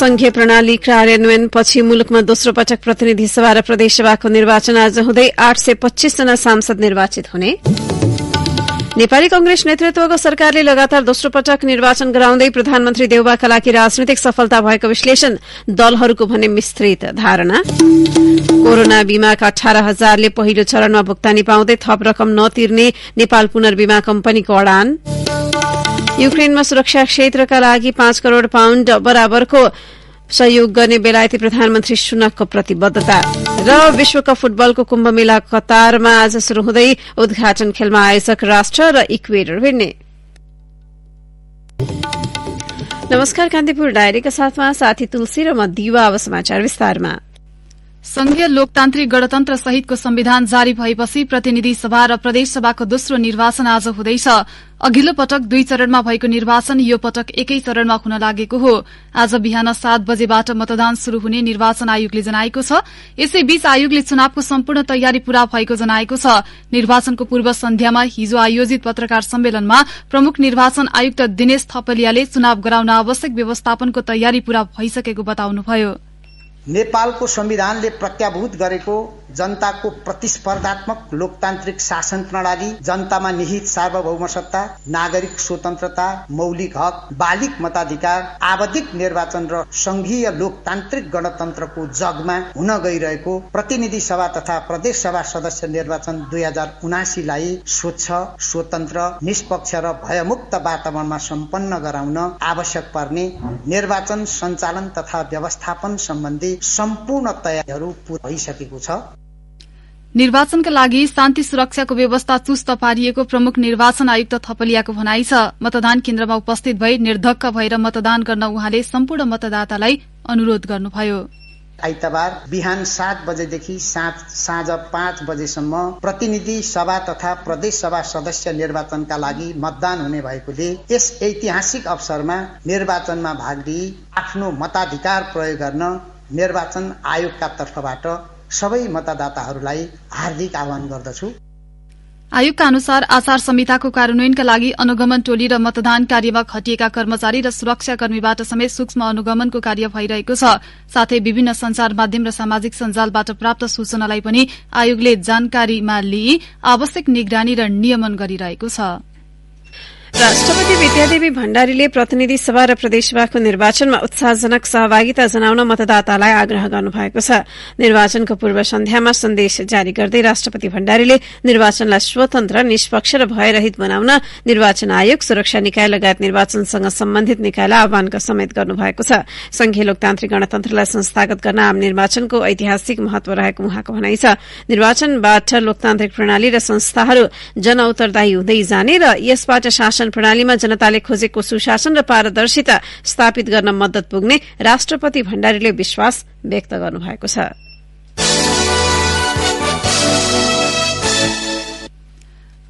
संघीय प्रणाली कार्यान्वयनपछि मुलुकमा दोस्रो पटक प्रतिनिधि सभा र प्रदेशसभाको निर्वाचन आज हुँदै 825 जना सांसद निर्वाचित हुने। नेपाली कंग्रेस नेतृत्वको सरकारले लगातार दोस्रो पटक निर्वाचन गराउँदै प्रधानमन्त्री देउबाका लागि राजनैतिक सफलता भएको विश्लेषण दलहरूको भने मिश्रित धारणा। कोरोना बीमाका 18,000ले पहिलो चरणमा भुक्तानी पाउँदै थप रकम नतिर्ने नेपाल पुनर्बीमा कम्पनीको अडान। युक्रेनमा सुरक्षा क्षेत्रका लागि 5 करोड़ पाउण्ड बराबरको सहयोग गर्ने बेलायती प्रधानमन्त्री सुनकको प्रतिबद्धता। र विश्वकप फुटबलको कुम्भ मेला कतारमा आज शुरू हुँदै उद्घाटन खेलमा आयोजक राष्ट्र र इक्वेडर भिड्ने। नमस्कार, कान्तिपुर डायरीका साथमा साथी तुलसी र म दिवा। अब समाचार विस्तारमा। संघीय लोकतान्त्रिक गणतन्त्र सहितको संविधान जारी भएपछि प्रतिनिधि सभा र प्रदेशसभाको दोस्रो निर्वाचन आज हुँदैछ। अघिल्लो पटक 2 चरणमा भएको निर्वाचन यो पटक एकै चरणमा हुन लागेको हो। आज बिहान 7 बजेबाट मतदान शुरू हुने निर्वाचन आयोगले जनाएको छ। यसैबीच आयोगले चुनावको सम्पूर्ण तयारी पूरा भएको जनाएको छ। निर्वाचनको पूर्व सन्ध्यामा हिजो आयोजित पत्रकार सम्मेलनमा प्रमुख निर्वाचन आयुक्त दिनेश थपलियाले चुनाव गराउन आवश्यक व्यवस्थापनको तयारी पूरा भइसकेको बताउनुभयो। नेपालको संविधानले प्रत्याभूत गरेको जनताको प्रतिस्पर्धात्मक लोकतान्त्रिक शासन प्रणाली, जनतामा निहित सार्वभौम सत्ता, नागरिक स्वतन्त्रता, मौलिक हक, बालिक मताधिकार, आवधिक निर्वाचन र संघीय लोकतान्त्रिक गणतन्त्रको जगमा हुन गइरहेको प्रतिनिधि सभा तथा प्रदेश सभा सदस्य निर्वाचन 2079लाई स्वच्छ, स्वतन्त्र, निष्पक्ष र भयमुक्त वातावरणमा सम्पन्न गराउन आवश्यक पर्ने निर्वाचन सञ्चालन तथा व्यवस्थापन सम्बन्धी सम्पूर्ण तयारीहरू पूरा भइसकेको छ। निर्वाचनका लागि शान्ति सुरक्षाको व्यवस्था चुस्त पारिएको प्रमुख निर्वाचन आयुक्त थपलियाको भनाइ छ। मतदान केन्द्रमा उपस्थित भई निर्धक्क भएर मतदान गर्न उहाँले सम्पूर्ण मतदातालाई अनुरोध गर्नुभयो। आइतबार बिहान 7 बजेदेखि साँझ 5 बजेसम्म प्रतिनिधि सभा तथा प्रदेश सभा सदस्य निर्वाचनका लागि मतदान हुने भएकोले यस ऐतिहासिक अवसरमा निर्वाचनमा भाग लिई आफ्नो मताधिकार प्रयोग गर्न निर्वाचन आयोगका तर्फबाट सबै मतदाताहरूलाई हार्दिक आह्वान गर्दछु। आयोगका अनुसार आचार संहिताको कार्यान्वयनका लागि अनुगमन टोली र मतदान कार्यमा खटिएका कर्मचारी र सुरक्षाकर्मीबाट समेत सूक्ष्म अनुगमनको कार्य भइरहेको छ। साथै विभिन्न संचार माध्यम र सामाजिक सञ्जालबाट प्राप्त सूचनालाई पनि आयोगले जानकारीमा लिई आवश्यक निगरानी र नियमन गरिरहेको छ। राष्ट्रपति विद्यादेवी भण्डारीले प्रतिनिधि सभा र प्रदेशसभाको निर्वाचनमा उत्साहजनक सहभागिता जनाउन मतदातालाई आग्रह गर्नुभएको छ। निर्वाचनको पूर्व सन्ध्यामा सन्देश जारी गर्दै राष्ट्रपति भण्डारीले निर्वाचनलाई स्वतन्त्र, निष्पक्ष र भयरहित बनाउन निर्वाचन आयोग, सुरक्षा निकाय लगायत निर्वाचनसँग सम्बन्धित निकायलाई आह्वानका समेत गर्नुभएको छ। संघीय लोकतान्त्रिक गणतन्त्रलाई संस्थागत गर्न आम निर्वाचनको ऐतिहासिक महत्व रहेको उहाँको भनाइ छ। निर्वाचनबाट लोकतान्त्रिक प्रणाली र संस्थाहरू जनउत्तरदायी हुँदै जाने र यसबाट शासन प्रणालीमा जनताले खोजेको सुशासन र पारदर्शिता स्थापित गर्न मद्दत पुग्ने राष्ट्रपति भण्डारीले विश्वास व्यक्त गर्नुभएको छ।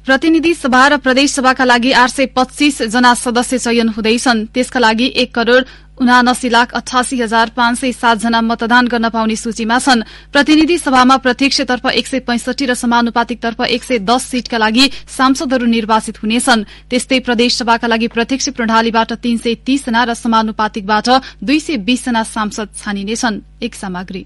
प्रतिनिधि सभा र प्रदेश सभाका लागि 825 जना सदस्य चयन हुँदैछन्। त्यसका लागि 1,79,88,507 जना मतदान गर्न पाउने सूचीमा छन्। प्रतिनिधि सभामा प्रत्यक्षतर्फ 165 र समानुपातिकतर्फ 110 सीटका लागि सांसदहरू निर्वाचित हुनेछन्। त्यस्तै प्रदेश सभाका लागि प्रत्यक्ष प्रणालीबाट 330 जना र समानुपातिकबाट 220 जना सांसद छानिनेछन्। एक सामग्री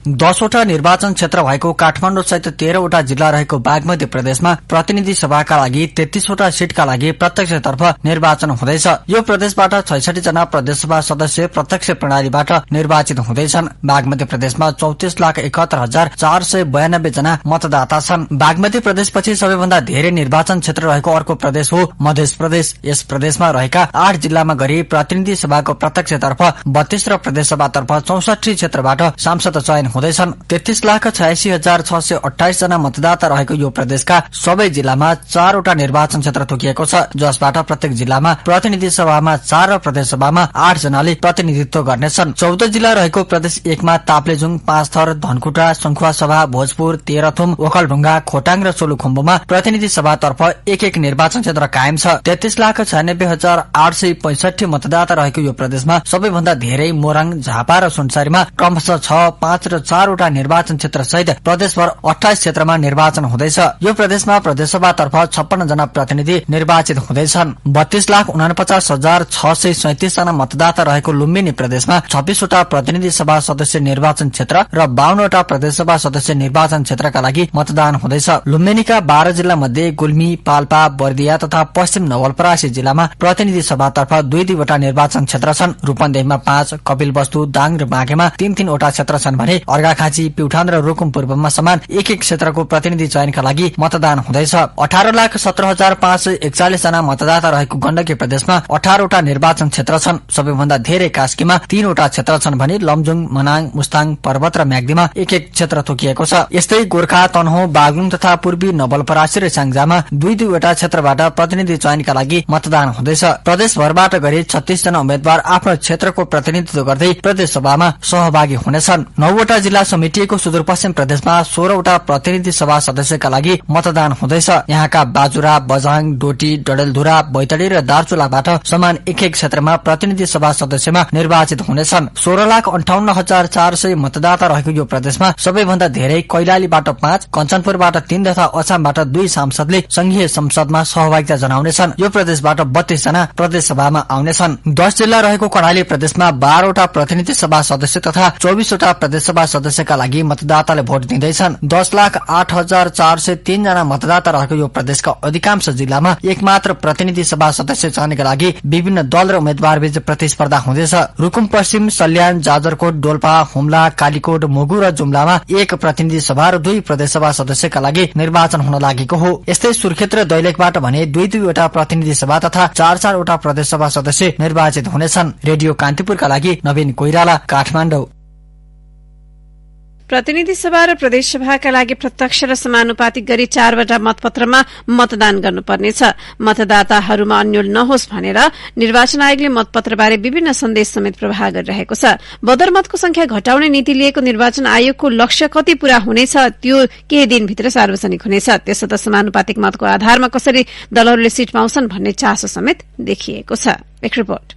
10वटा निर्वाचन क्षेत्र भएको काठमाडौँ सहित 13वटा जिल्ला रहेको बागमती प्रदेशमा प्रतिनिधि सभाका लागि 33वटा सीटका लागि प्रत्यक्षतर्फ निर्वाचन हुँदैछ। यो प्रदेशबाट 66 जना प्रदेशसभा सदस्य प्रत्यक्ष प्रणालीबाट निर्वाचित हुँदैछन्। बागमती प्रदेशमा 34,71,492 जना मतदाता छन्। बागमती प्रदेशपछि सबैभन्दा धेरै निर्वाचन क्षेत्र रहेको अर्को प्रदेश हो मध्य प्रदेश। यस प्रदेशमा रहेका 8 जिल्लामा गरी प्रतिनिधि सभाको प्रत्यक्षतर्फ 32 र प्रदेशसभातर्फ 64 क्षेत्रबाट सांसद चयन हुँदैछन्। 33,86,628 जना मतदाता रहेको यो प्रदेशका सबै जिल्लामा 4वटा निर्वाचन क्षेत्र तोकिएको छ, जसबाट प्रत्येक जिल्लामा प्रतिनिधि सभामा 4 र प्रदेशसभामा 8 जनाले प्रतिनिधित्व गर्नेछन्। 14 जिल्ला रहेको प्रदेश 1 मा ताप्लेजुङ, पाँचथर, धनकुटा, सङ्खुवासभा, भोजपुर, तेह्रथुम, ओखलढुङ्गा, खोटाङ र सोलुखुम्बुमा प्रतिनिधि सभातर्फ 1 निर्वाचन क्षेत्र कायम छ। 33,96,865 मतदाता रहेको यो प्रदेशमा सबैभन्दा धेरै मोरङ, झापा र सुनसरीमा क्रमशः 6, 5 र मात्र 4वटा निर्वाचन क्षेत्र सहित प्रदेशभर 28 क्षेत्रमा निर्वाचन हुँदैछ। यो प्रदेशमा प्रदेशसभातर्फ 56 जना प्रतिनिधि निर्वाचित हुँदैछन्। 32,49,637 जना मतदाता रहेको लुम्बिनी प्रदेशमा 26वटा प्रतिनिधि सभा सदस्य निर्वाचन क्षेत्र र 52वटा प्रदेशसभा सदस्य निर्वाचन क्षेत्रका लागि मतदान हुँदैछ। लुम्बिनीका 12 जिल्ला मध्ये गुल्मी, पाल्पा, बर्दिया तथा पश्चिम नवलपरासी जिल्लामा प्रतिनिधि सभातर्फ 2-2वटा निर्वाचन क्षेत्र छन्। रूपन्देहीमा 5, कपिलवस्तु, दाङ र बाँकेमा 3-3वटा क्षेत्र छन् भने अर्घाखाँची, प्युठान र रुकुम पूर्वमा समान एक क्षेत्रको प्रतिनिधि चयनका लागि मतदान हुँदैछ। 18,17,541 जना मतदाता रहेको गण्डकी प्रदेशमा 18वटा निर्वाचन क्षेत्र छन्। सबैभन्दा धेरै कास्कीमा 3वटा क्षेत्र छन् भने लमजुङ, मनाङ, मुस्ताङ, पर्वत र म्याग्दीमा एक क्षेत्र तोकिएको छ। यस्तै गोर्खा, तनहुँ, बागलुङ तथा पूर्वी नवलपरासी र स्याङ्जामा 2-2वटा क्षेत्रबाट प्रतिनिधि चयनका लागि मतदान हुँदैछ। प्रदेशभरबाट गरी 36 जना उम्मेद्वार आफ्नो क्षेत्रको प्रतिनिधित्व गर्दै प्रदेशसभामा सहभागी हुनेछन्। 9वटा जिल्ला समेटिएको सुदूरपश्चिम प्रदेशमा 16वटा प्रतिनिधि सभा सदस्यका लागि मतदान हुँदैछ। यहाँका बाजुरा, बझाङ, डोटी, डडेलधुरा, बैतडी र दार्चुलाबाट समान एक क्षेत्रमा प्रतिनिधि सभा सदस्यमा निर्वाचित हुनेछन्। 16,58,400 मतदाता रहेको यो प्रदेशमा सबैभन्दा धेरै कैलालीबाट 5, कञ्चनपुरबाट 3 तथा अछामबाट 2 सांसदले संघीय संसदमा सहभागिता जनाउनेछन्। यो प्रदेशबाट 32 जना प्रदेशसभामा आउनेछन्। 10 जिल्ला रहेको कर्णाली प्रदेशमा 12वटा प्रतिनिधि सभा सदस्य तथा 24वटा प्रदेशसभा सदस्यका लागि मतदाताले भोट दिँदैछन्। 10,08,403 जना मतदाता रहेको यो प्रदेशका अधिकांश जिल्लामा एकमात्र प्रतिनिधि सभा सदस्य चयनका लागि विभिन्न दल र उम्मेद्वार बीच प्रतिस्पर्धा हुँदैछ। रुकुम पश्चिम, सल्यान, जाजरकोट, डोल्पा, हुम्ला, कालीकोट, मुगु र जुम्लामा एक प्रतिनिधि सभा र 2 प्रदेशसभा सदस्यका लागि निर्वाचन हुन लागेको हो। यस्तै सुर्खेत र दैलेखबाट भने 2-2वटा प्रतिनिधि सभा तथा 4-4वटा प्रदेशसभा सदस्य निर्वाचित हुनेछन्। रेडियो कान्तिपुरका लागि नवीन कोइराला, काठमाडौँ। प्रतिनिधि सभा र प्रदेशसभाका लागि प्रत्यक्ष र समानुपातिक गरी 4वटा मतपत्रमा मतदान गर्नुपर्नेछ। मतदाताहरूमा अन्यल नहोस् भनेर निर्वाचन आयोगले मतपत्रबारे विभिन्न सन्देश समेत प्रवाह गरिरहेको छ। बदरमतको संख्या घटाउने नीति लिएको निर्वाचन आयोगको लक्ष्य कति पूरा हुनेछ त्यो केही दिनभित्र सार्वजनिक हुनेछ। त्यसो त समानुपातिक मतको आधारमा कसरी दलहरूले सीट पाउँछन् भन्ने चासो समेत देखिएको छ। एक रिपोर्ट।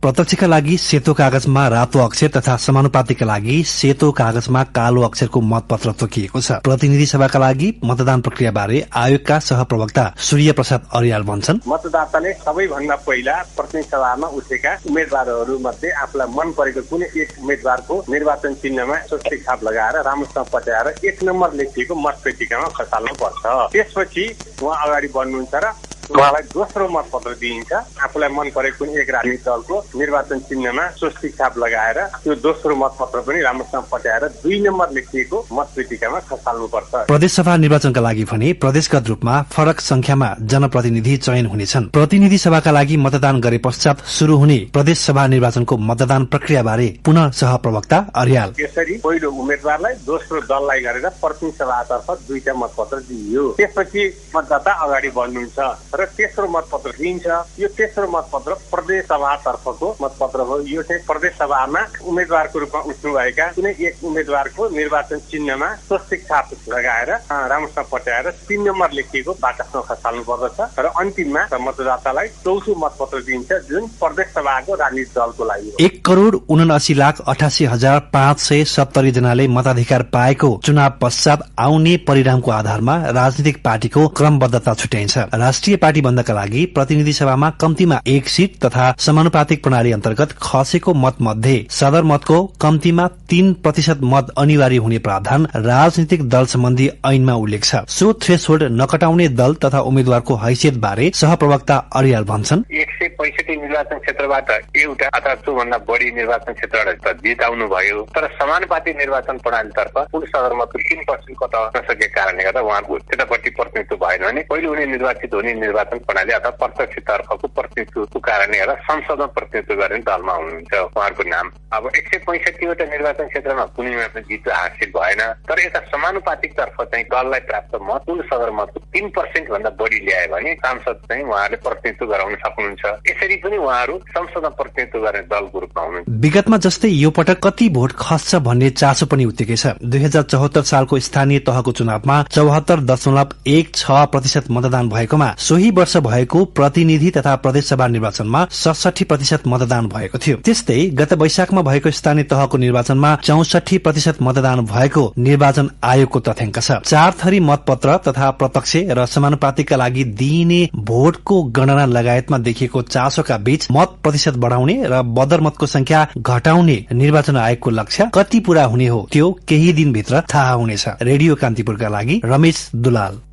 प्रत्यक्षका लागि सेतो कागजमा रातो अक्षर तथा समानुपातिका लागि सेतो कागजमा कालो अक्षरको मतपत्र तोकिएको छ। प्रतिनिधि सभाका लागि मतदान प्रक्रिया बारे आयोगका सहप्रवक्ता सूर्य प्रसाद अर्याल भन्छन्, मतदाताले सबैभन्दा पहिला प्रतिनिधि सभामा उठेका उम्मेद्वारहरू मध्ये आफूलाई मन परेको कुनै एक उम्मेद्वारको निर्वाचन चिन्हमा स्वस्तिक छाप लगाएर राम्रोसँग पट्याएर 1 नम्बर लेखिएको मतपेटिकामा खसाल्नु पर्छ। त्यसपछि उहाँ अगाडि बढ्नुहुन्छ र उहाँलाई दोस्रो मतपत्र दिइन्छ। आफूलाई मन परेको कुनै एक राजनीतिक दलको निर्वाचन चिन्हमा स्वस्तिक छाप लगाएर त्यो दोस्रो मतपत्र पनि राम्रोसँग पट्याएर 2 नम्बर लेखिएको मतपेटिकामा खसाल्नुपर्छ। प्रदेशसभा निर्वाचनका लागि भने प्रदेशगत रूपमा फरक संख्यामा जनप्रतिनिधि चयन हुनेछन्। प्रतिनिधि सभाका लागि मतदान गरे पश्चात शुरू हुने प्रदेशसभा निर्वाचनको मतदान प्रक्रिया बारे पुनः सहप्रवक्ता अर्याल, यसरी पहिलो उम्मेद्वारलाई दोस्रो दललाई गरेर प्रतिनिधि सभातर्फ 2टा मतपत्र दिइयो। त्यसपछि मतदाता अगाडि बढ्नुहुन्छ र तेस्रो मतपत्र दिइन्छ। यो तेस्रो मतपत्र प्रदेश सभातर्फको मतपत्र हो। यो चाहिँ प्रदेश सभामा उम्मेद्वारको रूपमा उठ्नुभएका कुनै एक उम्मेद्वारको निर्वाचन चिन्हमा स्वस्तिक छाप लगाएर राम्रोसँग पट्याएर 3 नम्बर लेखिएको बाकसमा खसाल्नु पर्दछ र अन्तिममा मतदातालाई चौथो मतपत्र दिइन्छ जुन प्रदेश सभाको राजनीतिक दलको लागि हो। 1,79,88,570 जनाले मताधिकार पाएको चुनाव पश्चात आउने परिणामको आधारमा राजनीतिक पार्टीको क्रमबद्धता छुट्याइन्छ। राष्ट्रिय पार्टी बन्दका लागि प्रतिनिधि सभामा कम्तीमा 1 सीट तथा समानुपातिक प्रणाली अन्तर्गत खसेको मत मध्ये सदर मतको कम्तीमा 3% मत अनिवार्य हुने प्रावधान राजनीतिक दल सम्बन्धी ऐनमा उल्लेख छ। सो थ्रेसहोल्ड नकटाउने दल तथा उम्मेद्वारको हैसियत बारे सहप्रवक्ता अर्याल भन्छन्, 165 निर्वाचन क्षेत्रबाट एउटा अथवा त्योभन्दा बढी निर्वाचन क्षेत्रबाट जिताउनु भयो, तर समानुपातिक निर्वाचन प्रणालीतर्फ कुल सदरमतको 3% कटाउन नसकेको कारणले गर्दा उहाँको त्यतापट्टि प्रतिनिधित्व भएन भने पहिले उनी निर्वाचित हुने निर्वाचन प्रणाली अथवा प्रत्यक्षतर्फको प्रतिनिधित्वको कारणले गर्दा संसदमा प्रतिनिधित्व गर्ने दलमा हुनुहुन्छ उहाँहरूको नाम। अब 165वटा निर्वाचन क्षेत्रमा कुनैमा पनि जित हासिल भएन, तर यता समानुपातिक तर्फ चाहिँ दललाई प्राप्त मत कुल सदरमतको 3% भन्दा बढी ल्यायो भने सांसद चाहिँ उहाँहरूले प्रतिनिधित्व गराउन सक्नुहुन्छ। यसरी पनि उहाँहरू संसदमा प्रतिनिधित्व गर्ने दलको रूपमा हुनुहुन्छ। विगतमा जस्तै यो पटक कति भोट खस्छ भन्ने चासो पनि उत्तिकै छ। 2074 सालको स्थानीय तहको चुनावमा 74.16% मतदान भएकोमा सोही सोही वर्ष भएको प्रतिनिधि तथा प्रदेशसभा निर्वाचनमा 67% मतदान भएको थियो। त्यस्तै गत वैशाखमा भएको स्थानीय तहको निर्वाचनमा 64% मतदान भएको निर्वाचन आयोगको तथ्याङ्क छ। 4 थरी मतपत्र तथा प्रत्यक्ष र समानुपातिकका लागि दिइने भोटको गणना लगायतमा देखिएको चासोका बीच मत प्रतिशत बढ़ाउने र बदरमतको संख्या घटाउने निर्वाचन आयोगको लक्ष्य कति पूरा हुने हो त्यो केही दिनभित्र थाहा हुनेछ। रेडियो कान्तिपुरका लागि रमेश दुलाल।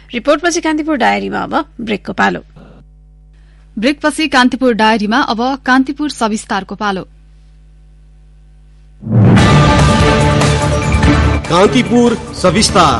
रिपोर्टपछि कान्तिपुर डायरीमा अब ब्रेकको पालो। ब्रेकपछि कान्तिपुर डायरीमा अब कान्तिपुर सविस्तारको पालो। कान्तिपुर सविस्तार।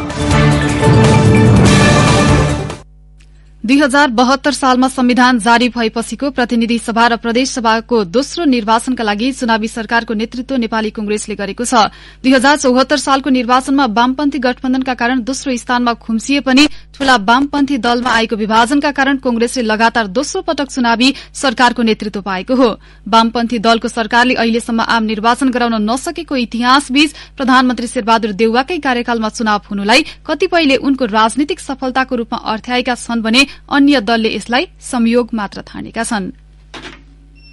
2072 सालमा संविधान जारी भएपछिको प्रतिनिधि सभा र प्रदेश सभाको दोस्रो निर्वाचनका लागि चुनावी सरकारको नेतृत्व नेपाली कंग्रेसले गरेको छ। 2074 सालको निर्वाचनमा वामपन्थी गठबन्धनका कारण दोस्रो स्थानमा खुम्सिए पनि ठूला वामपन्थी दलमा आएको विभाजनका कारण कंग्रेसले लगातार दोस्रो पटक चुनावी सरकारको नेतृत्व पाएको हो। वामपन्थी दलको सरकारले अहिलेसम्म आम निर्वाचन गराउन नसकेको इतिहासबीच प्रधानमन्त्री शेरबहादुर देउवाकै कार्यकालमा चुनाव हुनुलाई कतिपयले उनको राजनीतिक सफलताको रूपमा अर्थ्याएका छन् भने अन्य दलले यसलाई संयोग मात्र ठानेका छन्।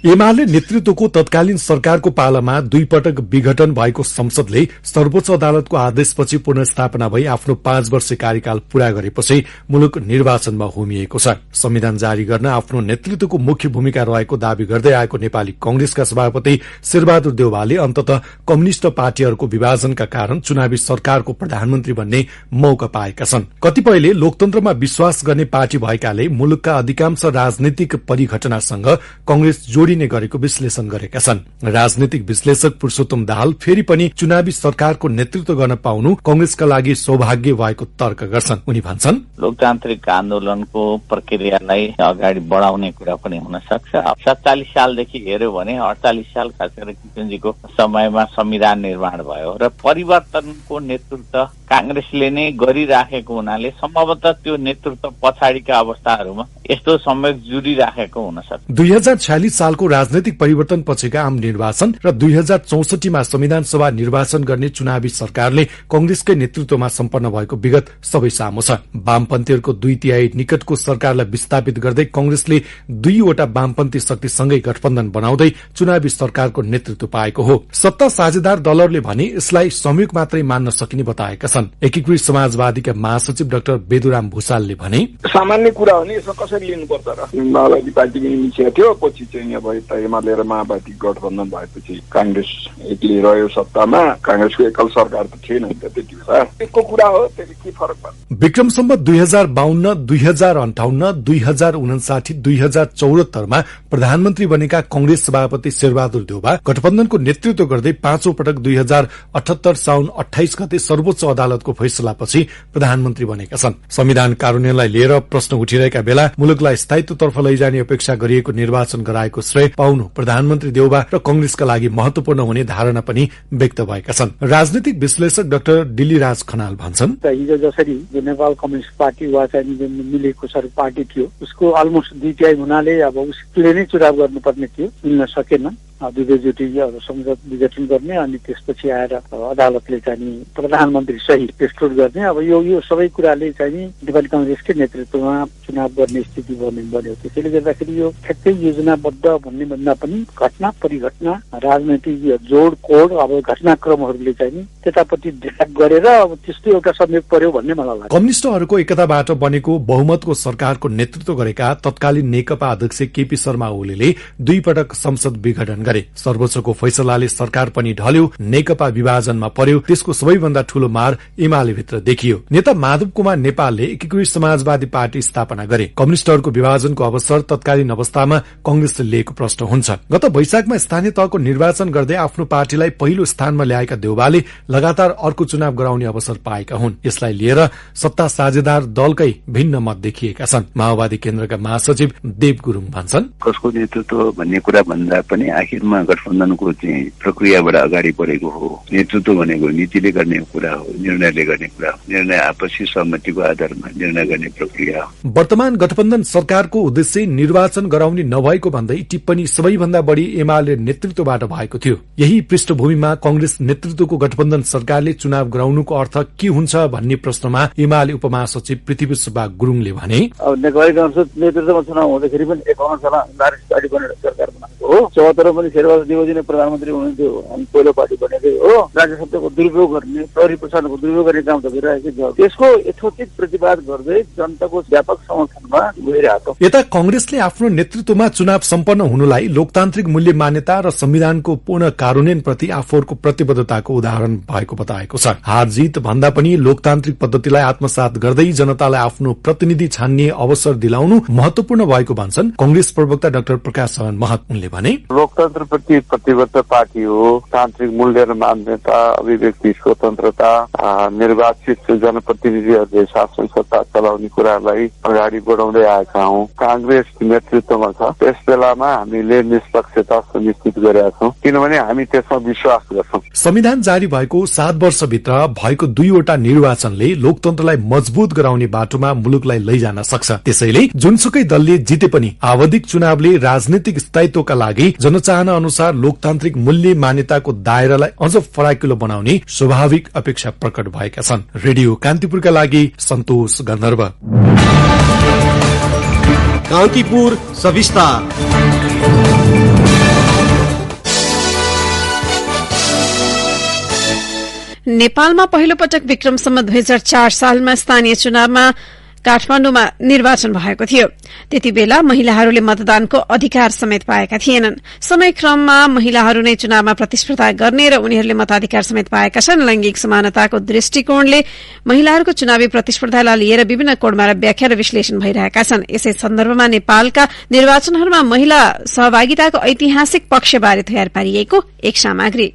एमाले नेतृत्वको तत्कालीन सरकारको पालामा 2 पटक विघटन भएको संसदले सर्वोच्च अदालतको आदेशपछि पुनर्स्थापना भई आफ्नो 5 वर्ष कार्यकाल पूरा गरेपछि मुलुक निर्वाचनमा होमिएको छ। संविधान जारी गर्न आफ्नो नेतृत्वको मुख्य भूमिका रहेको दावी गर्दै आएको नेपाली कंग्रेसका सभापति शेरबहादुर देउवाले अन्ततः कम्युनिष्ट पार्टीहरूको विभाजनका कारण चुनावी सरकारको प्रधानमन्त्री बन्ने मौका पाएका छन्। कतिपयले लोकतन्त्रमा विश्वास गर्ने पार्टी भएकाले मुलुकका अधिकांश राजनीतिक परिघटनासँग कंग्रेस जोडिने गरेको विश्लेषण गरेका छन्। राजनीतिक विश्लेषक पुरुषोत्तम दाहाल फेरि पनि चुनावी सरकारको नेतृत्व गर्न पाउनु कंग्रेसका लागि सौभाग्य भएको तर्क गर्छन्। उनी भन्छन्, लोकतान्त्रिक आन्दोलनको प्रक्रियालाई अगाडि बढाउने कुरा पनि हुन सक्छ। 47 सालदेखि हेर्यो भने 48 साल खास गरी किशनजीको समयमा संविधान निर्माण भयो र परिवर्तनको नेतृत्व कांग्रेसले नै गरिराखेको हुनाले सम्भवतः त्यो नेतृत्व पछाडिका अवस्थाहरूमा यस्तो संयोग जुडिराखेको हुन सक्छ। 2046 सालको राजनैतिक परिवर्तन पछिका आम निर्वाचन र 2064 मा संविधान सभा निर्वाचन गर्ने चुनावी सरकारले कंग्रेसकै नेतृत्वमा सम्पन्न भएको विगत सबै सामु छ। वामपन्थीहरूको 2/3 निकटको सरकारलाई विस्थापित गर्दै कंग्रेसले 2 वटा वामपन्थी शक्तिसँगै गठबन्धन बनाउँदै चुनावी सरकारको नेतृत्व पाएको हो। सत्ता साझेदार दलहरूले भने यसलाई संयोग मात्रै मान्न सकिने बताएका छन्। एकीकृत समाजवादीका महासचिव डाक्टर बेदुराम भूषालले भने, सामान्य कुरा हो नि, यसमा कसरी लिनुपर्छ र? माओवादी पार्टी पनि मिसिया थियो, पछि चाहिँ अब एमाले र माओवादी गठबन्धन भएपछि कांग्रेस एक्लै रह्यो सत्तामा। कांग्रेसको एकल सरकार त थिएन नि त त्यति बेला। त्यसको कुरा हो, त्यसले के फरक पर्छ? विक्रम सम्वत 2052, 2058, 2059, 2074 मा प्रधानमन्त्री बनेका कंग्रेस सभापति शेरबहादुर देउवा गठबन्धनको नेतृत्व गर्दै 5औं पटक 2078 साउन 28 गते सर्वोच्च अदालतको फैसलापछि प्रधानमन्त्री बनेका छन्। संविधान कार्यान्वयनलाई लिएर प्रश्न उठिरहेका बेला मुलुकलाई स्थायित्वतर्फ लैजाने अपेक्षा गरिएको निर्वाचन गराएको श्रेय पाउनु प्रधानमन्त्री देउवा र कंग्रेसका लागि महत्वपूर्ण हुने धारणा पनि व्यक्त भएका छन्। राजनीतिक विश्लेषक डाक्टर डिलीराज खनाल भन्छन्, हिजो जसरी नेपाल कम्युनिस्ट पार्टी वा चाहिँ मिलेको सर पार्टी थियो, उसको अलमोस्ट 2/3 हुनाले अब उसले नै चुनाव गर्नुपर्ने थियो, मिल्न सकेन। दुवैचोटि संसद विघटन गर्ने अनि त्यसपछि आएर अदालतले चाहिँ प्रधानमन्त्री सही प्रस्तुत गर्ने, अब यो सबै कुराले चाहिँ नेपाली कांग्रेसकै नेतृत्वमा चुनाव गर्ने स्थिति बन्यो। त्यसैले गर्दाखेरि यो ठ्याक्कै योजनाबद्ध भन्ने भन्दा पनि घटना परिघटना राजनैतिक जोडकोड अब घटनाक्रमहरूले चाहिँ त्यतापट्टि ड्र्याग गरेर अब त्यस्तो एउटा संयोग पर्यो भन्ने मलाई लाग्छ। कम्युनिस्टहरूको एकताबाट बनेको बहुमतको सरकारको नेतृत्व गरेका तत्कालीन नेकपा अध्यक्ष केपी शर्मा ओलीले 2 पटक संसद विघटन गरे। सर्वोच्चको फैसलाले सरकार पनि ढल्यो, नेकपा विभाजनमा पर्यो। त्यसको सबैभन्दा ठूलो मार एमाले भित्र देखियो। नेता माधव कुमार नेपालले एकीकृत समाजवादी पार्टी स्थापना गरे। कम्युनिस्टहरूको विभाजनको अवसर तत्कालीन अवस्थामा कंग्रेसले लिएको प्रश्न हुन्छ। गत वैशाखमा स्थानीय तहको निर्वाचन गर्दै आफ्नो पार्टीलाई पहिलो स्थानमा ल्याएका देउवाले लगातार अर्को चुनाव गराउने अवसर पाएका हुन्। यसलाई लिएर सत्ता साझेदार दलकै भिन्न मत देखिएका छन्। माओवादी केन्द्रका महासचिव देव गुरुङ भन्छन्, कसको नेतृत्व भन्ने कुरा भन्दा पनि आखिरमा गठबन्धनको चाहिँ प्रक्रियाबाट अगाडि बढेको हो। नेतृत्व भनेको नीतिले गर्ने कुरा हो, निर्णयले गर्ने कुरा हो, निर्णय आपसी सहमतिको आधारमा निर्णय गर्ने प्रक्रिया हो। वर्तमान गठबन्धन सरकारको उद्देश्य निर्वाचन गराउने नभएको भन्दै टिप्पणी सबैभन्दा बढी एमाले नेतृत्वबाट भएको थियो। यही पृष्ठभूमिमा कांग्रेस नेतृत्वको गठबन्धन सरकारले चुनाव गराउनुको अर्थ के हुन्छ भन्ने प्रश्नमा एमाले उपमहासचिव पृथ्वी सुब्बा गुरुङले भने, नेकपा कांग्रेस नेतृत्वमा चुनाव हुँदाखेरि पनि 51 सालमा नागरिक पार्टी बनेर सरकार बनाएको हो। 74 पनि शेरबहादुर देउजी नै प्रधानमन्त्री हुनुहुन्थ्यो, हामी पहिलो पार्टी बनेकै हो। राज्य सत्ताको दुरुपयोग गर्ने, प्रहरी प्रशासनको दुरुपयोग गर्ने काम त गरिरहेकै छ। त्यसको यथोचित प्रतिवाद गर्दै जनताको व्यापक समर्थनमा गइरहेको। यता कांग्रेसले आफ्नो नेतृत्वमा चुनाव सम्पन्न हुनुलाई लोकतान्त्रिक मूल्य मान्यता र संविधानको पूर्ण कार्यान्वयन प्रति आफूहरूको प्रतिबद्धताको उदाहरण भएको बताएको छ। हार जीत भन्दा पनि लोकतान्त्रिक पद्धतिलाई आत्मसात गर्दै जनतालाई आफ्नो प्रतिनिधि छान्ने अवसर दिलाउनु महत्वपूर्ण भएको भन्छन् कांग्रेस प्रवक्ता डाक्टर प्रकाश चरण महत। उनले भने, लोकतन्त्र प्रति प्रतिबद्ध पार्टी हो। तान्त्रिक मूल्य र मान्यता, अभिव्यक्ति स्वतन्त्रता, निर्वाचित जनप्रतिनिधिहरूले शासन सत्ता चलाउने कुरालाई अगाडि बढाउँदै आएका हौं। कांग्रेस नेतृत्वमा छ। त्यस बेलामा हामीले निष्पक्षता सुनिश्चित गरेका छौं, किनभने हामी त्यसमा विश्वास गर्छौं। संविधान जारी भएको 7 वर्षभित्र भएको 2वटा निर्वाचनले लोकतन्त्रलाई मजबुत गराउने बाटोमा मुलुकलाई लैजान सक्छ। त्यसैले जुनसुकै दलले जिते पनि आवधिक चुनावले राजनीतिक स्थायित्वका लागि जनचाहना अनुसार लोकतान्त्रिक मूल्य मान्यताको दायरालाई अझ फराकिलो बनाउने स्वाभाविक अपेक्षा प्रकट भएका छन्। रेडियो कान्तिपुरका लागि सन्तोष गन्धर्व। कान्तिपुर सविस्तार। नेपालमा पहिलो पटक विक्रम सम्वत 2004 सालमा स्थानीय चुनावमा काठमाडौँमा निर्वाचन भएको थियो। त्यति बेला महिलाहरूले मतदानको अधिकार समेत पाएका थिएनन्। समयक्रममा महिलाहरू नै चुनावमा प्रतिस्पर्धा गर्ने र उनीहरूले मताधिकार समेत पाएका छन्। लैंगिक समानताको दृष्टिकोणले महिलाहरूको चुनावी प्रतिस्पर्धालाई लिएर विभिन्न कोणमा व्याख्या र विश्लेषण भइरहेका छन्। यसै सन्दर्भमा नेपालका निर्वाचनहरूमा महिला सहभागिताको ऐतिहासिक पक्षबारे तयार पारिएको एक सामग्री।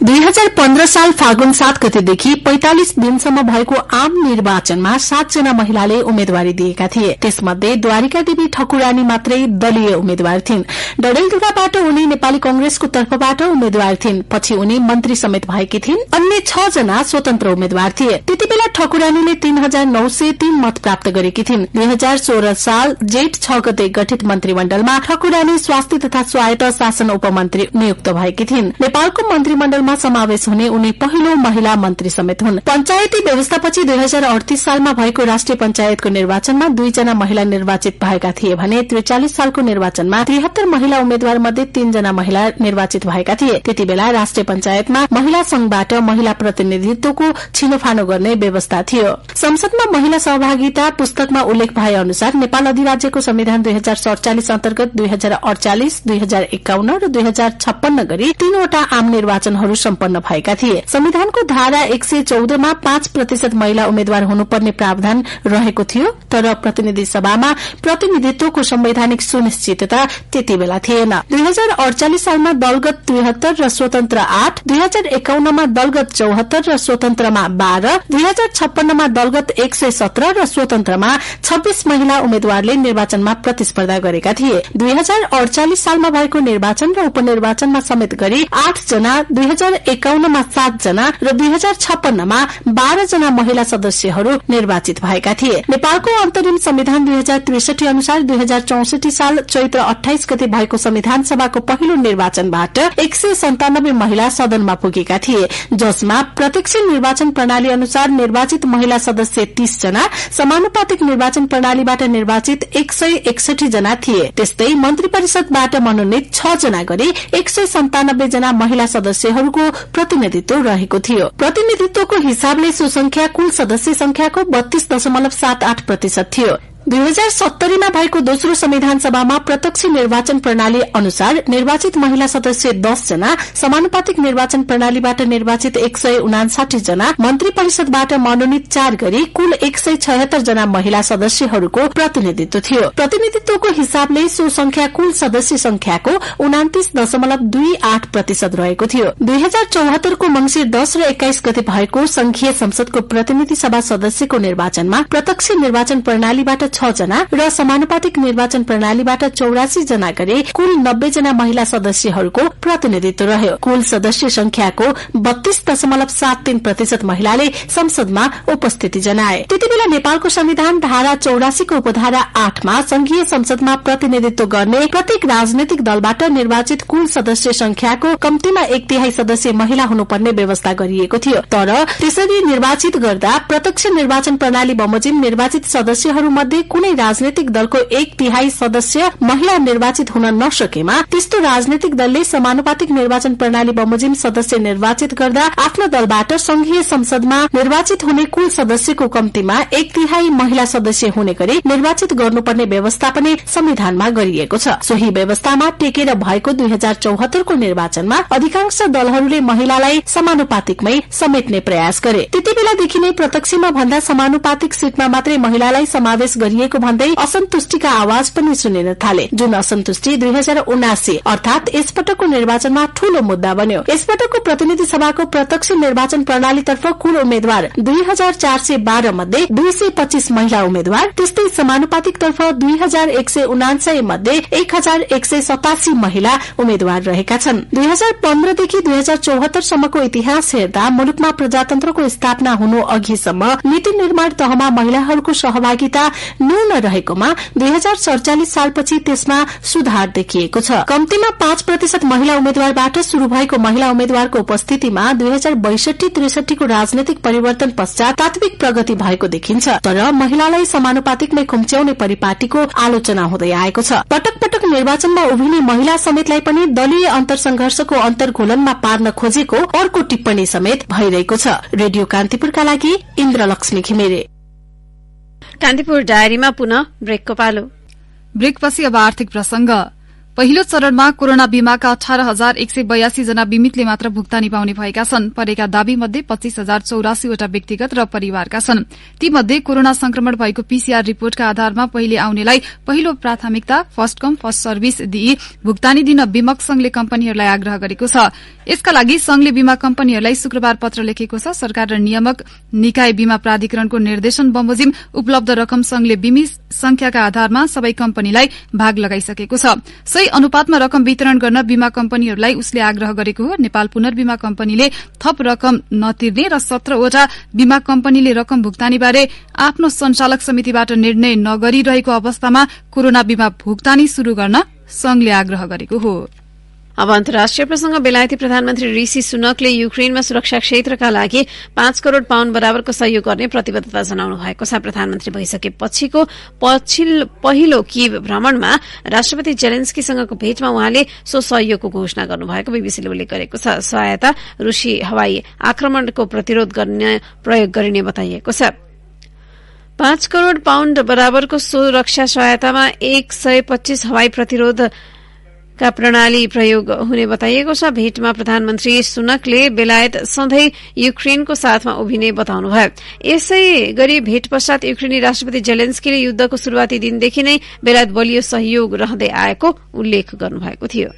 2015 साल फागुन 7 गतेदेखि 45 दिनसम्म भएको आम निर्वाचनमा 7 जना महिलाले उम्मेद्वारी दिएका थिए। त्यसमध्ये द्वारिका देवी ठकुरानी मात्रै दलीय उम्मेद्वार थिइन्। डडेलधुराबाट उनी नेपाली कांग्रेसको तर्फबाट उम्मेद्वार थिइन्। पछि उनी मन्त्री समेत भएकी थिइन्। अन्य 6 जना स्वतन्त्र उम्मेद्वार थिए। त्यतिबेला ठकुरानीले 3903 मत प्राप्त गरेकी थिइन्। 2016 साल जेठ 6 गते गठित मन्त्रीमण्डलमा ठकुरानी स्वास्थ्य तथा स्वायत्त शासन उपमन्त्री नियुक्त भएकी थिइन्। नेपालको मन्त्रीमण्डलमा समावेश हुने उनी पहिलो महिला मन्त्री समेत हुन्। पञ्चायती व्यवस्थापछि 2038 सालमा भएको राष्ट्रिय पञ्चायतको निर्वाचनमा 2 जना महिला निर्वाचित भएका थिए भने 43 सालको निर्वाचनमा 73 महिला उम्मेद्वार मध्ये 3 जना महिला निर्वाचित भएका थिए। त्यतिबेला राष्ट्रिय पञ्चायतमा महिला संघबाट महिला प्रतिनिधित्वको छिनोफानो गर्ने व्यवस्था थियो। संसदमा महिला सहभागिता पुस्तकमा उल्लेख भए अनुसार नेपाल अधिराज्यको संविधान 2047 अन्तर्गत 2048, 2051 र 2056 गरी 3वटा आम निर्वाचनहरू सम्पन्न भएका थिए। संविधानको धारा 114 मा 5% महिला उम्मेद्वार हुनुपर्ने प्रावधान रहेको थियो, तर प्रतिनिधि सभामा प्रतिनिधित्वको संवैधानिक सुनिश्चितता त्यति बेला थिएन। 2048 सालमा दलगत 73 र स्वतन्त्र 8, 2051 मा दलगत 74 र स्वतन्त्रमा 12, 2056 मा दलगत 117 र स्वतन्त्रमा 26 महिला उम्मेद्वारले निर्वाचनमा प्रतिस्पर्धा गरेका थिए। 2048 सालमा भएको निर्वाचन र उपनिर्वाचनमा समेत गरी 8 जना, 2051 मा 7 जना र 2056 मा 12 जना महिला सदस्यहरू निर्वाचित भएका थिए। नेपालको अन्तरिम संविधान 2063 अनुसार 2064 साल चैत्र 28 गते भएको संविधान सभाको पहिलो निर्वाचनबाट 197 महिला सदनमा पुगेका थिए, जसमा प्रत्यक्ष निर्वाचन प्रणाली अनुसार निर्वाचित महिला सदस्य 30 जना, समानुपातिक निर्वाचन प्रणालीबाट निर्वाचित 161 जना थिए। त्यस्तै मन्त्री परिषदबाट मनोनित 6 जना गरी 197 जना महिला सदस्यहरूको प्रतिनिधित्व रहेको थियो। प्रतिनिधित्वको हिसाबले सो संख्या कुल सदस्य संख्याको 32.78% थियो। 2070 मा भएको दोस्रो संविधान सभामा प्रत्यक्ष निर्वाचन प्रणाली अनुसार निर्वाचित महिला सदस्य 10 जना, समानुपातिक निर्वाचन प्रणालीबाट निर्वाचित 159 जना, मन्त्री परिषदबाट मनोनित 4 गरी कुल 176 जना महिला सदस्यहरूको प्रतिनिधित्व थियो। प्रतिनिधित्वको हिसाबले सो संख्या कुल सदस्य संख्याको 29.28% रहेको थियो। 2074 को मंसिर 10 र 21 गते भएको संघीय संसदको प्रतिनिधि सभा सदस्यको निर्वाचनमा प्रत्यक्ष निर्वाचन प्रणालीबाट 6 जना र समानुपातिक निर्वाचन प्रणालीबाट 84 जना गरी कुल 90 जना महिला सदस्यहरूको प्रतिनिधित्व रह्यो। कुल सदस्य संख्याको 32.73% महिलाले संसदमा उपस्थिति जनाए। त्यतिबेला नेपालको संविधान धारा 84 को उपधारा 8 मा संघीय संसदमा प्रतिनिधित्व गर्ने प्रत्येक राजनैतिक दलबाट निर्वाचित कुल सदस्य संख्याको कम्तीमा 1/3 सदस्य महिला हुनुपर्ने व्यवस्था गरिएको थियो। तर त्यसरी निर्वाचित गर्दा प्रत्यक्ष निर्वाचन प्रणाली बमोजिम निर्वाचित सदस्यहरूमध्ये कुनै राजनैतिक दलको 1/3 सदस्य महिला निर्वाचित हुन नसकेमा त्यस्तो राजनैतिक दलले समानुपातिक निर्वाचन प्रणाली बमोजिम सदस्य निर्वाचित गर्दा आफ्नो दलबाट संघीय संसदमा निर्वाचित हुने कुल सदस्यको कम्तीमा 1/3 महिला सदस्य हुने गरी निर्वाचित गर्नुपर्ने व्यवस्था पनि संविधानमा गरिएको छ। सोही व्यवस्थामा टेकेर भएको 2074 को निर्वाचनमा अधिकांश दलहरूले महिलालाई समानुपातिकमै समेट्ने प्रयास गरे। त्यतिबेलादेखि नै प्रत्यक्षमा भन्दा समानुपातिक सीटमा मात्रै महिलालाई समावेश गरिएको भन्दै असन्तुष्टिका आवाज पनि सुनिन थाले, जुन असन्तुष्टि 2079 अर्थात यसपटकको निर्वाचनमा ठूलो मुद्दा बन्यो। यसपटकको प्रतिनिधि सभाको प्रत्यक्ष निर्वाचन प्रणालीतर्फ कुल उम्मेद्वार 2412 मध्ये 225 महिला उम्मेद्वार, त्यस्तै समानुपातिकतर्फ 2179 मध्ये 1187 महिला उम्मेद्वार रहेका छन्। 2015 देखि 2074 सम्मको इतिहास हेर्दा मुलुकमा प्रजातन्त्रको स्थापना हुनु अघिसम्म नीति निर्माण तहमा महिलाहरूको सहभागिता न्यून रहेकोमा 2047 सालपछि त्यसमा सुधार देखिएको छ। कम्तीमा 5% महिला उम्मेद्वारबाट शुरू भएको महिला उम्मेद्वारको उपस्थितिमा 2062-63 को राजनैतिक परिवर्तन पश्चात तात्विक प्रगति भएको देखिन्छ। तर महिलालाई समानुपातिकमै खुम्च्याउने परिपाटीको आलोचना हुँदै आएको छ। पटक पटक निर्वाचनमा उभिने महिला समेतलाई पनि दलीय अन्तर्संघर्षको अन्तर्घोलनमा पार्न खोजेको अर्को टिप्पणी समेत भइरहेको छ। रेडियो कान्तिपुरका लागि इन्द्रलक्ष्मी घिमिरे। कान्तिपुर डायरीमा पुनः ब्रेकको पालो। ब्रेकपछि अब आर्थिक प्रसंग। पहिलो चरणमा कोरोना बीमाका 18,182 जना बीमितले मात्र भुक्तानी पाउने भएका छन्। परेका दावी मध्ये 25,084 वटा व्यक्तिगत र परिवारका छन्। तीमध्ये कोरोना संक्रमण भएको पीसीआर रिपोर्टका आधारमा पहिले आउनेलाई पहिलो प्राथमिकता फर्स्ट कम फर्स्ट सर्भिस दिई भुक्तानी दिन बीमक संघले कम्पनीहरूलाई आग्रह गरेको छ। यसका लागि संघले बीमा कम्पनीहरूलाई शुक्रबार पत्र लेखेको छ। सरकार र नियामक निकाय बीमा प्राधिकरणको निर्देशन बमोजिम उपलब्ध रकम संघले बीमित संख्याका आधारमा सबै कम्पनीलाई भाग लगाइसकेको छ। सही अनुपातमा रकम वितरण गर्न बीमा कम्पनीहरूलाई उसले आग्रह गरेको हो। नेपाल पुनर्बीमा कम्पनीले थप रकम नतिर्ने र 17 वटा बीमा कम्पनीले रकम भुक्तानीबारे आफ्नो संचालक समितिबाट निर्णय नगरिरहेको अवस्थामा कोरोना बीमा भुक्तानी शुरू गर्न संघले आग्रह गरेको हो। अब अन्तर्राष्ट्रिय प्रसंग। बेलायती प्रधानमन्त्री ऋषि सुनकले युक्रेनमा सुरक्षा क्षेत्रका लागि 5 करोड़ पाउण्ड बराबरको सहयोग गर्ने प्रतिबद्धता जनाउनु भएको छ। प्रधानमन्त्री भइसकेपछिको पहिलो कीव भ्रमणमा राष्ट्रपति जेलेन्स्कीसँगको भेटमा उहाँले सो सहयोगको घोषणा गर्नुभएको बीबीसीले उल्लेख गरेको छ। सहायता रूसी हवाई आक्रमणको प्रतिरोध गर्ने प्रयोग गरिने बताइएको छ। 5 करोड़ पाउण्ड बराबरको सुरक्षा सहायतामा 125 हवाई प्रतिरोध का प्रणाली प्रयोग हुने बताइएको छ। भेटमा प्रधानमन्त्री सुनकले बेलायत सधैं युक्रेनको साथमा उभिने बताउनुभयो। यसै गरी भेट पश्चात युक्रेनी राष्ट्रपति जेलेन्स्कीले युद्धको शुरूआती दिनदेखि नै बेलायत बलियो सहयोग रहँदै आएको उल्लेख गर्नुभएको थियो।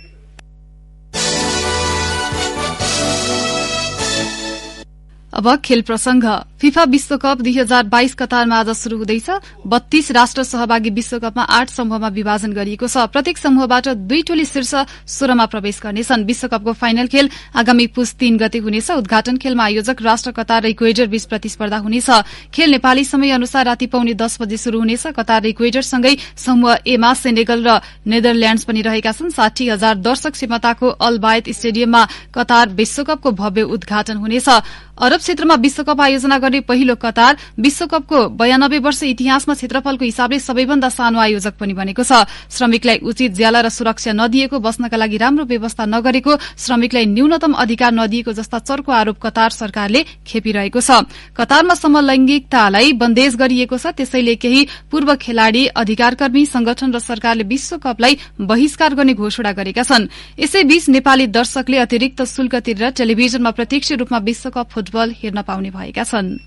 अब खेल प्रसंग। फिफा विश्वकप 2022 कतारमा आज शुरू हुँदैछ। 32 राष्ट्र सहभागी विश्वकपमा 8 समूहमा विभाजन गरिएको छ। प्रत्येक समूहबाट 2 टोली शीर्ष 16मा प्रवेश गर्नेछन्। विश्वकपको फाइनल खेल आगामी पुस 3 गते हुनेछ। उद्घाटन खेलमा आयोजक राष्ट्र कतार र इक्वेडर बीच प्रतिस्पर्धा हुनेछ। खेल नेपाली समय अनुसार राति पौने 10 बजे शुरू हुनेछ। कतार र इक्वेडरसँगै समूह एमा सेनेगल र नेदरल्याण्ड्स पनि रहेका छन्। 60,000 दर्शक क्षमताको अल बायत स्टेडियममा कतार विश्वकपको भव्य उद्घाटन हुनेछ। अरब क्षेत्रमा विश्वकप आयोजना गर्ने पहिलो कतार विश्वकपको 92 वर्ष इतिहासमा क्षेत्रफलको हिसाबले सबैभन्दा सानो आयोजक पनि बनेको छ। श्रमिकलाई उचित ज्याला र सुरक्षा नदिएको, बस्नका लागि राम्रो व्यवस्था नगरेको, श्रमिकलाई न्यूनतम अधिकार नदिएको जस्ता चर्को आरोप कतार सरकारले खेपिरहेको छ। कतारमा समलैंगिकतालाई बन्देज गरिएको छ। त्यसैले केही पूर्व खेलाड़ी, अधिकारकर्मी संगठन र सरकारले विश्वकपलाई बहिष्कार गर्ने घोषणा गरेका छन्। यसैबीच नेपाली दर्शकले अतिरिक्त शुल्क तिरेर टेलिभिजनमा प्रत्यक्ष रूपमा विश्वकप फुटबल हेर्न पाउने भएका छन्।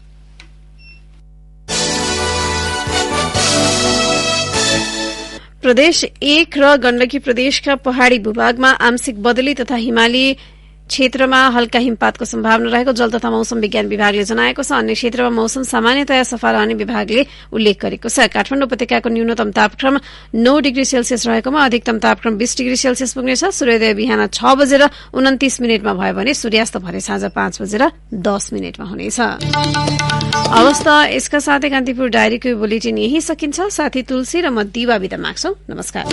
प्रदेश 1 र गण्डकी प्रदेशका पहाड़ी भूभागमा आंशिक बदली तथा हिमाली क्षेत्रमा हल्का हिमपातको सम्भावना रहेको जल तथा मौसम विज्ञान विभागले जनाएको छ। अन्य क्षेत्रमा मौसम सामान्यतया सफा रहने विभागले उल्लेख गरेको छ। काठमाडौँ उपत्यकाको न्यूनतम तापक्रम 9 डिग्री सेल्सियस रहेकोमा अधिकतम तापक्रम 20 डिग्री सेल्सियस पुग्नेछ। सूर्योदय बिहान 6:29 भयो भने सूर्यास्त भरे साँझ 5:10 हुनेछ। अवस्था यसका साथै कान्तिपुर डायरीको बुलेटिन यही सकिन्छ। साथी तुलसी र म दिवा बिदा माग्छौ। नमस्कार।